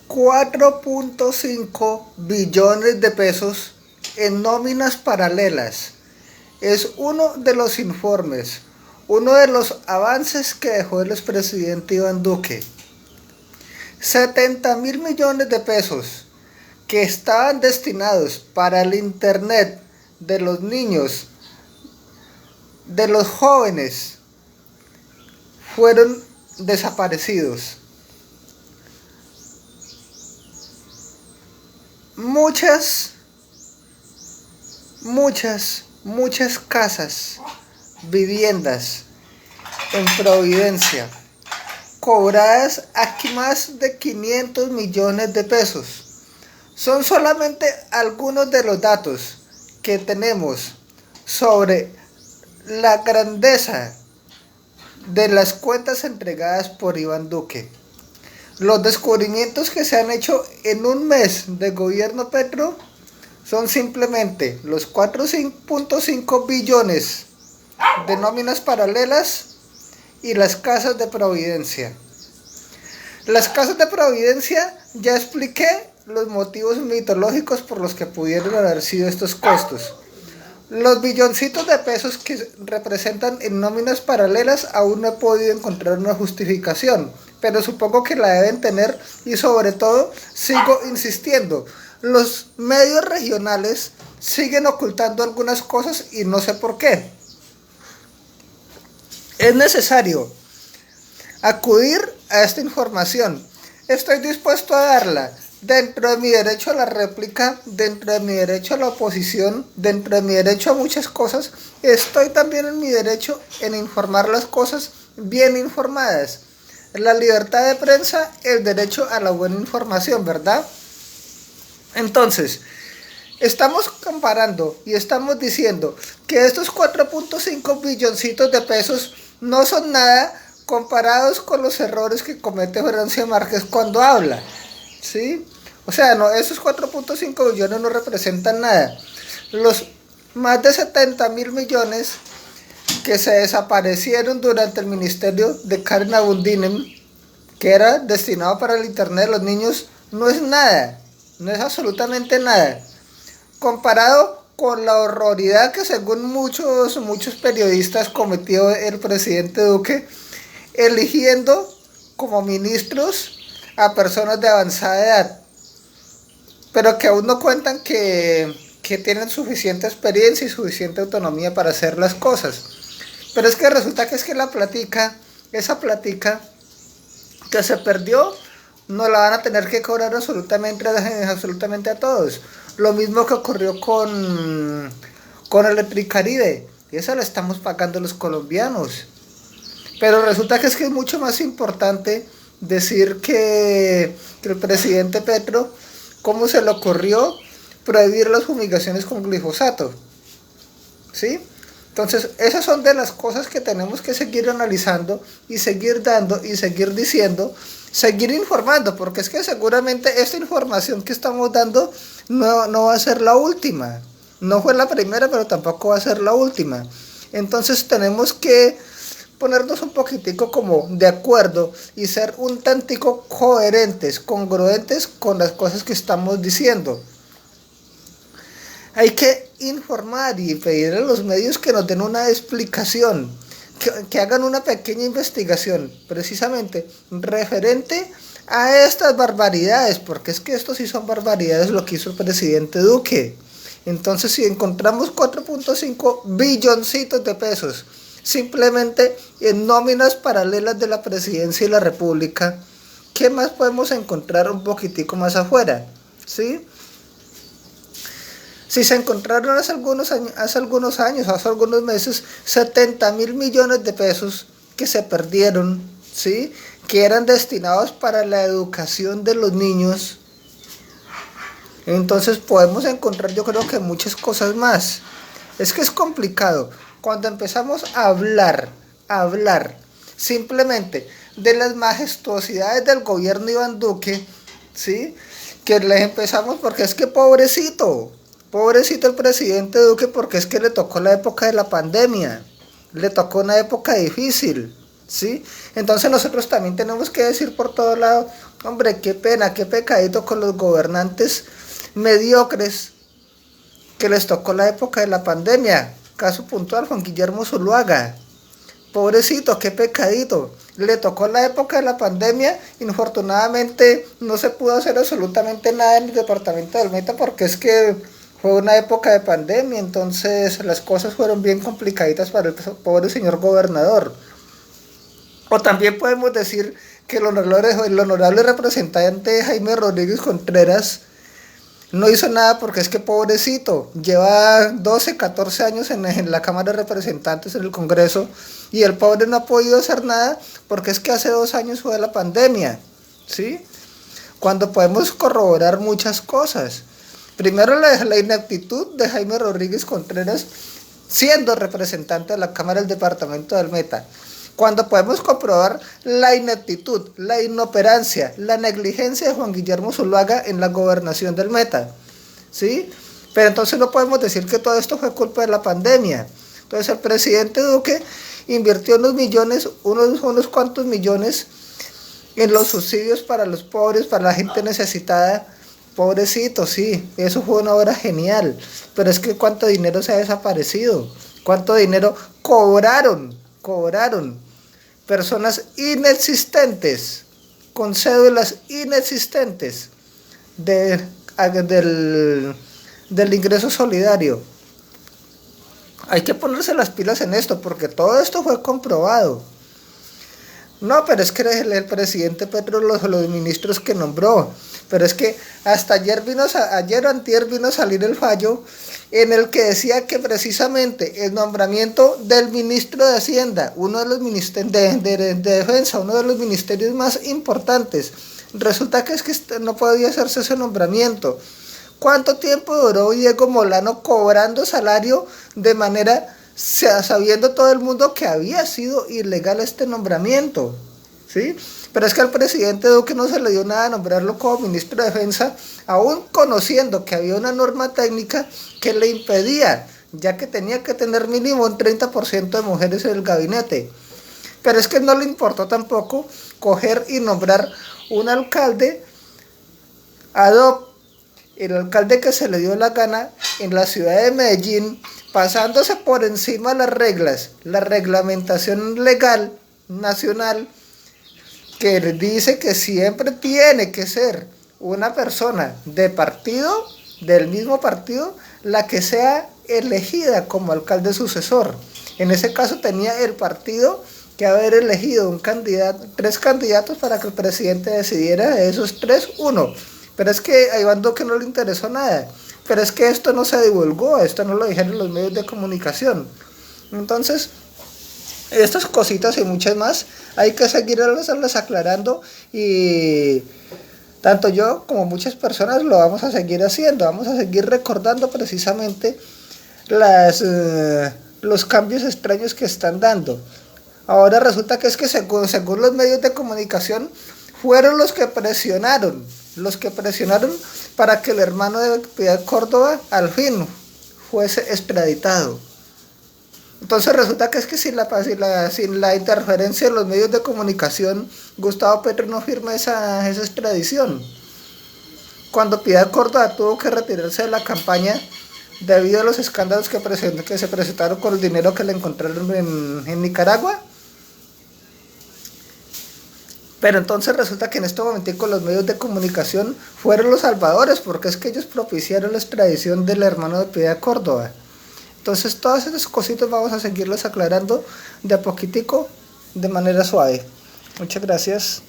4.5 billones de pesos en nóminas paralelas. Es uno de los informes, uno de los avances que dejó el expresidente Iván Duque. 70.000 millones de pesos que estaban destinados para el internet de los niños, de los jóvenes, fueron desaparecidos. Muchas casas, viviendas en Providencia, cobradas aquí más de 500 millones de pesos. Son solamente algunos de los datos que tenemos sobre la grandeza de las cuentas entregadas por Iván Duque. Los descubrimientos que se han hecho en un mes de gobierno Petro son simplemente los 4.5 billones de nóminas paralelas y las casas de Providencia. Las casas de Providencia, ya expliqué los motivos mitológicos por los que pudieron haber sido estos costos. Los billoncitos de pesos que representan en nóminas paralelas aún no he podido encontrar una justificación, pero supongo que la deben tener y sobre todo sigo insistiendo. Los medios regionales siguen ocultando algunas cosas y no sé por qué. Es necesario acudir a esta información. Estoy dispuesto a darla dentro de mi derecho a la réplica, dentro de mi derecho a la oposición, dentro de mi derecho a muchas cosas. Estoy también en mi derecho en informar las cosas bien informadas. La libertad de prensa, el derecho a la buena información, ¿verdad? Entonces, estamos comparando y estamos diciendo que estos 4.5 billoncitos de pesos no son nada comparados con los errores que comete Horacio Márquez cuando habla, ¿sí? O sea, no, esos 4.5 billones no representan nada. Los más de 70.000 millones que se desaparecieron durante el ministerio de Karen Abundinem, que era destinado para el internet de los niños, no es nada, no es absolutamente nada, comparado con la horroridad que según muchos periodistas cometió el presidente Duque, eligiendo como ministros a personas de avanzada edad, pero que aún no cuentan que tienen suficiente experiencia y suficiente autonomía para hacer las cosas. Pero es que resulta que esa plática que se perdió, no la van a tener que cobrar absolutamente a todos. Lo mismo que ocurrió con Electricaribe, y esa la estamos pagando los colombianos. Pero resulta que es mucho más importante decir que el presidente Petro, ¿cómo se le ocurrió prohibir las fumigaciones con glifosato? ¿Sí? Entonces, esas son de las cosas que tenemos que seguir analizando y seguir dando y seguir diciendo, seguir informando, porque es que seguramente esta información que estamos dando no va a ser la última. No fue la primera, pero tampoco va a ser la última. Entonces tenemos que ponernos un poquitico como de acuerdo y ser un tantico coherentes, congruentes con las cosas que estamos diciendo. Hay que informar y pedir a los medios que nos den una explicación, que hagan una pequeña investigación, precisamente referente a estas barbaridades, porque es que esto sí son barbaridades lo que hizo el presidente Duque. Entonces, si encontramos 4.5 billoncitos de pesos simplemente en nóminas paralelas de la presidencia y la república, ¿qué más podemos encontrar un poquitico más afuera? ¿Sí? Si se encontraron hace algunos meses, 70.000 millones de pesos que se perdieron, ¿sí? Que eran destinados para la educación de los niños. Entonces podemos encontrar, yo creo que muchas cosas más. Es que es complicado. Cuando empezamos a hablar simplemente de las majestuosidades del gobierno Iván Duque, ¿sí? Que les empezamos porque es que pobrecito el presidente Duque, porque es que le tocó la época de la pandemia, le tocó una época difícil, ¿sí? Entonces nosotros también tenemos que decir por todo lado Hombre, qué pena, qué pecadito con los gobernantes mediocres que les tocó la época de la pandemia. Caso puntual, Juan Guillermo Zuluaga. Pobrecito, qué pecadito. Le tocó la época de la pandemia. Infortunadamente no se pudo hacer absolutamente nada en el departamento del Meta porque es que fue una época de pandemia. Entonces las cosas fueron bien complicaditas para el pobre señor gobernador. O también podemos decir que el honorable representante Jaime Rodríguez Contreras no hizo nada porque es que pobrecito, lleva 12, 14 años en la Cámara de Representantes, en el Congreso, y el pobre no ha podido hacer nada porque es que hace 2 años fue la pandemia, ¿sí? Cuando podemos corroborar muchas cosas. Primero la ineptitud de Jaime Rodríguez Contreras siendo representante de la Cámara del Departamento del Meta. Cuando podemos comprobar la ineptitud, la inoperancia, la negligencia de Juan Guillermo Zuluaga en la gobernación del Meta, ¿sí? Pero entonces no podemos decir que todo esto fue culpa de la pandemia. Entonces el presidente Duque invirtió unos cuantos millones en los subsidios para los pobres, para la gente necesitada. Pobrecito, sí, eso fue una obra genial, pero es que cuánto dinero se ha desaparecido, cuánto dinero cobraron personas inexistentes, con cédulas inexistentes del ingreso solidario. Hay que ponerse las pilas en esto, porque todo esto fue comprobado. No, pero es que el presidente Petro, los ministros que nombró, pero es que hasta ayer o antier vino a salir el fallo en el que decía que precisamente el nombramiento del ministro de Hacienda, uno de los ministerios de Defensa, uno de los ministerios más importantes, resulta que es que no podía hacerse ese nombramiento. ¿Cuánto tiempo duró Diego Molano cobrando salario de manera, sabiendo todo el mundo que había sido ilegal este nombramiento? ¿Sí? Pero es que al presidente Duque no se le dio nada a nombrarlo como ministro de Defensa, aún conociendo que había una norma técnica que le impedía, ya que tenía que tener mínimo un 30% de mujeres en el gabinete. Pero es que no le importó tampoco coger y nombrar un alcalde ad hoc, el alcalde que se le dio la gana en la ciudad de Medellín, pasándose por encima las reglas, la reglamentación legal nacional, que dice que siempre tiene que ser una persona de partido, del mismo partido, la que sea elegida como alcalde sucesor. En ese caso tenía el partido que haber elegido 3 candidatos para que el presidente decidiera de esos 3, uno. Pero es que a Iván Duque no le interesó nada. Pero es que esto no se divulgó, esto no lo dijeron los medios de comunicación. Entonces, estas cositas y muchas más hay que seguirlas aclarando, y tanto yo como muchas personas lo vamos a seguir haciendo. Vamos a seguir recordando precisamente los cambios extraños que están dando. Ahora resulta que es que según los medios de comunicación fueron los que presionaron para que el hermano de Piedad Córdoba al fin fuese extraditado. Entonces resulta que es que sin la interferencia de los medios de comunicación, Gustavo Petro no firma esa extradición. Cuando Piedad Córdoba tuvo que retirarse de la campaña debido a los escándalos que se presentaron con el dinero que le encontraron en Nicaragua. Pero entonces resulta que en este momento los medios de comunicación fueron los salvadores, porque es que ellos propiciaron la extradición del hermano de Piedad Córdoba. Entonces todas esas cositas vamos a seguirlas aclarando de a poquitico, de manera suave. Muchas gracias.